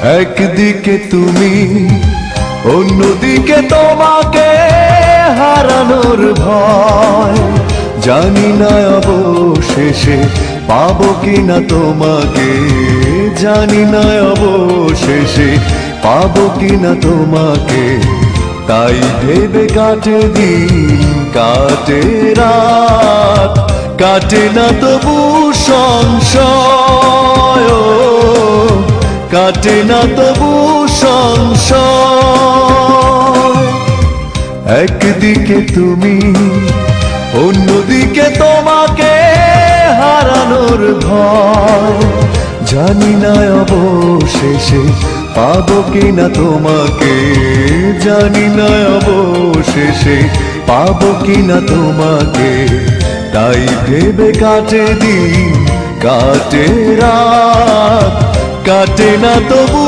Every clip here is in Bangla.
একদিকে তুমি, অন্যদিকে তোমাকে হারানোর ভয়। জানি না অবশেষে পাবো কিনা তোমাকে, জানি না অবশেষে পাবো কিনা তোমাকে। তাই ভেবে কাটে দিন, কাটে রাত, কাটে না তবু সংশয়, কাটে না তবু সংশয়। একদিকে তুমি, অন্যদিকে তোমাকে হারানোর ভয়। জানি না অবশেষে পাবো কিনা তোমাকে, জানি না অবশেষে পাবো কিনা তোমাকে। তাই ভেবে কাটে দিন, কাটে রাত, কাটে না তবু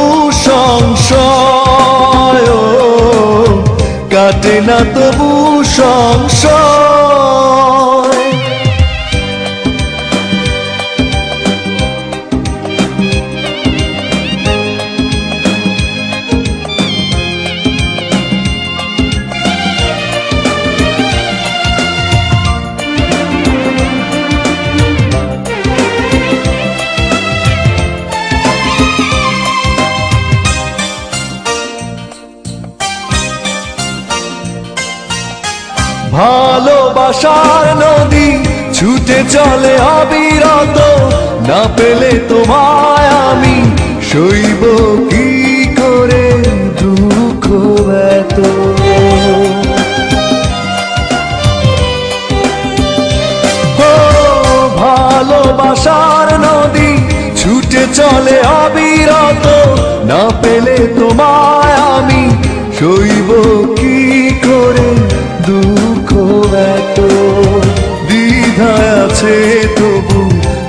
সংশয়, কাটে না তবু সংশয়। ভালোবাসার নদী ছুটে চলে অবিরত, না পেলে তোমায় আমি সইব কি করে দুঃখ এত। ভালোবাসার নদী ছুটে চলে অবিরত, না পেলে তোমায় আমি সইব কি করে দুঃখ এত। দ্বিধায় আছে তবু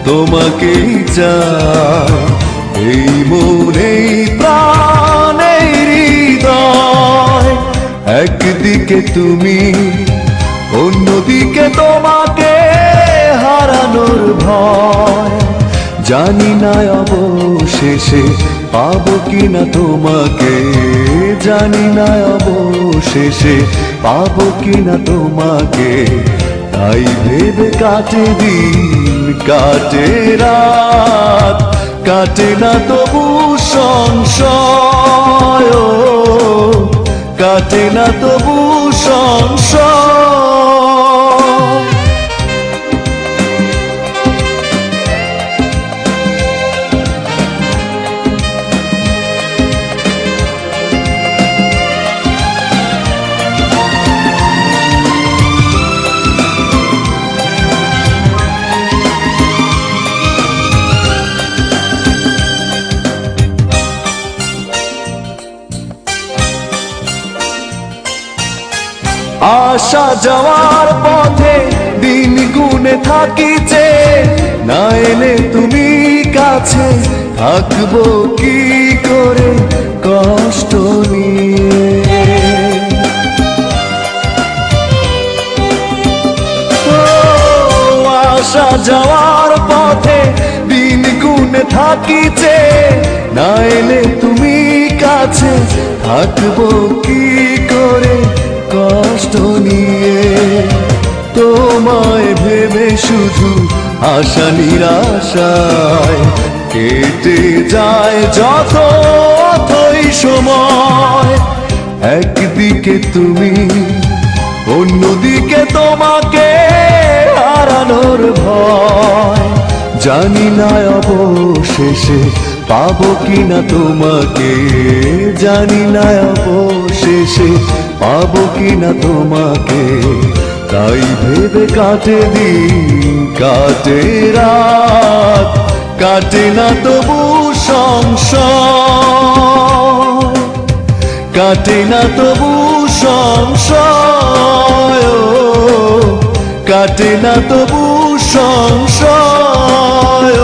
তোমাকেই চাই, এই মনে প্রাণ এই হৃদয়। একদিকে তুমি, অন্যদিকে তোমাকে হারানোর ভয়। জানি না অবশেষে পাবো কিনা তোমাকে, জানি না অবশেষে পাবো কিনা তোমাকে। তাই ভেবে কাটে দিন, কাটে রাত, কাটে না তবু সংশয়, কাটে না তবু সংশয়। আসা যাওয়ার পথে দিন গুনে থাকি যে, না এলে তুমি কাছে থাকবো কি করে কষ্ট নিয়ে। আসা যাওয়ার পথে দিন গুনে থাকি যে, না এলে তুমি কাছে থাকবো কি করে কষ্ট নিয়ে। তোমায় ভেবে শুধু আশা নিরাশায় কেটে যায় যত অথই সময়। একদিকে তুমি, অন্যদিকে তোমাকে হারানোর ভয়। জানি না অবশেষে পাবো কিনা তোমাকে, জানি না অবশেষে পাবো কিনা তোমাকে। তাই ভেবে কাটে দিন, কাটে রাত, কাটে না তবু সংশয়, কাটে না তবু সংশয়, কাটে না তবু সংশয়,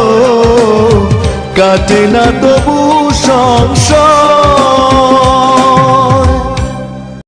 কাটে না তবু সংশয়।